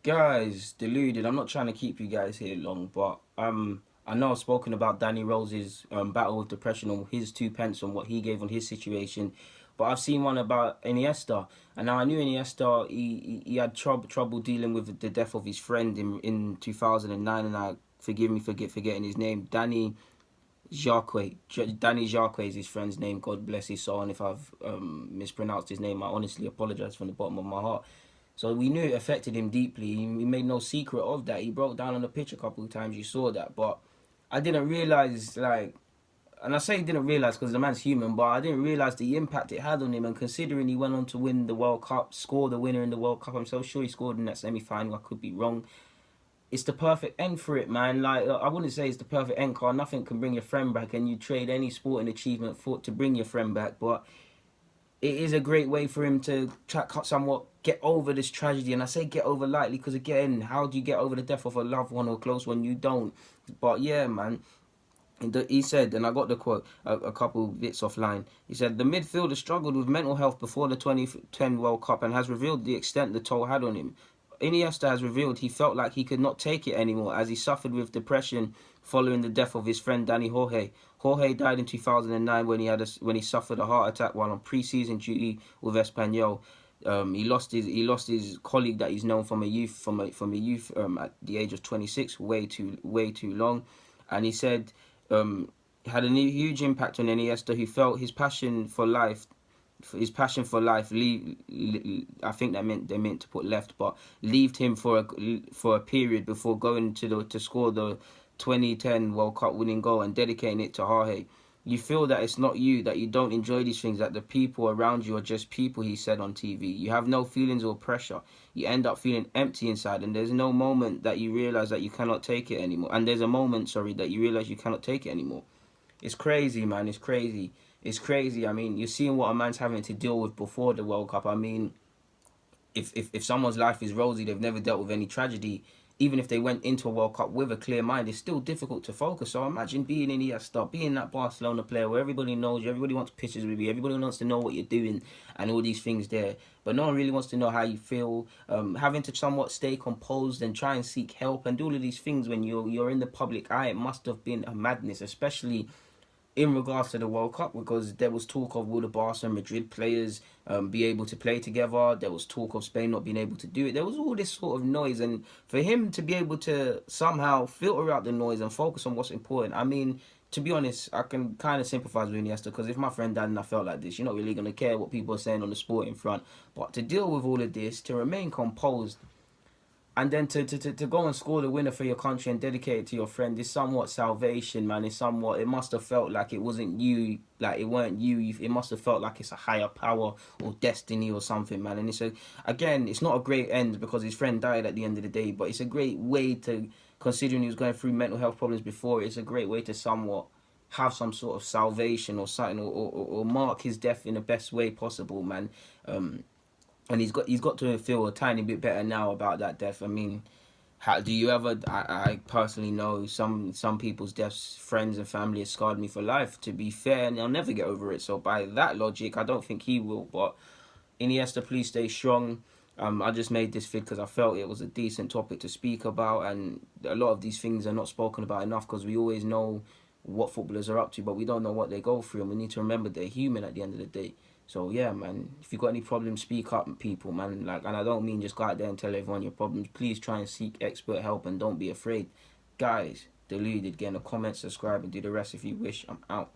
Guys, deluded. I'm not trying to keep you guys here long, but I know I've spoken about Danny Rose's battle with depression on his 2 pence on what he gave on his situation, but I've seen one about Iniesta, and now I knew Iniesta. He had trouble dealing with the death of his friend in 2009, and I forgive me for forgetting his name, Danny Jacques is his friend's name. God bless his soul, and if I've mispronounced his name, I honestly apologize from the bottom of my heart. So we knew it affected him deeply. He made no secret of that. He broke down on the pitch a couple of times. You saw that, but I didn't realize and I say didn't realize because the man's human, but I didn't realize the impact it had on him. And considering he went on to win the World Cup, score the winner in the World Cup, I'm so sure he scored in that semi-final. I could be wrong. It's the perfect end for it, man. Like, I wouldn't say it's the perfect end card. Nothing can bring your friend back, and you trade any sporting achievement for to bring your friend back. But it is a great way for him to somewhat get over this tragedy. And I say get over lightly because, again, how do you get over the death of a loved one or close one? You don't. But yeah, man. He said, and I got the quote a couple bits offline. He said, the midfielder struggled with mental health before the 2010 World Cup and has revealed the extent the toll had on him. Iniesta has revealed he felt like he could not take it anymore as he suffered with depression following the death of his friend Danny Jorge. Jorge died in 2009 when he suffered a heart attack while on pre-season duty with Espanyol. He lost his colleague that he's known from a youth at the age of 26, way too long, and he said had a huge impact on Iniesta, who felt his passion for life I think they meant to put left, but left him for a period before going to score the 2010 World Cup winning goal and dedicating it to Jorge. You feel that it's not you, that you don't enjoy these things, that the people around you are just people, he said on TV. You have no feelings or pressure. You end up feeling empty inside, and there's no moment that you realize that you cannot take it anymore. And there's a moment, that you realize you cannot take it anymore. It's crazy, man. It's crazy. It's crazy. I mean, you're seeing what a man's having to deal with before the World Cup. I mean, if someone's life is rosy, they've never dealt with any tragedy, even if they went into a World Cup with a clear mind, it's still difficult to focus. So imagine being in Iniesta, being that Barcelona player where everybody knows you, everybody wants pictures with you, everybody wants to know what you're doing and all these things there. But no one really wants to know how you feel. Having to somewhat stay composed and try and seek help and do all of these things when you're in the public eye, it must have been a madness, especially in regards to the World Cup, because there was talk of will the Barca and Madrid players be able to play together. There was talk of Spain not being able to do it. There was all this sort of noise, and for him to be able to somehow filter out the noise and focus on what's important, I mean, to be honest, I can kind of sympathise with Iniesta, because if my friend died and I felt like this, you're not really going to care what people are saying on the sporting front. But to deal with all of this, to remain composed, and then to go and score the winner for your country and dedicate it to your friend is somewhat salvation, man. It must have felt like it wasn't you, like it weren't you. It must have felt like it's a higher power or destiny or something, man. And it's not a great end because his friend died at the end of the day, but it's a great way to, considering he was going through mental health problems before, it's a great way to somewhat have some sort of salvation or something, or mark his death in the best way possible, man. And he's got to feel a tiny bit better now about that death. I mean, how do you ever? I personally know some people's deaths, friends and family, has scarred me for life. To be fair, and I'll never get over it. So by that logic, I don't think he will. But Iniesta, please stay strong. I just made this vid because I felt it was a decent topic to speak about, and a lot of these things are not spoken about enough because we always know what footballers are up to, but we don't know what they go through, and we need to remember they're human at the end of the day. So yeah, man, if you got any problems, speak up, people, man. Like, and I don't mean just go out there and tell everyone your problems. Please try and seek expert help and don't be afraid. Guys, deluded. Get in the comments, subscribe, and do the rest if you wish. I'm out.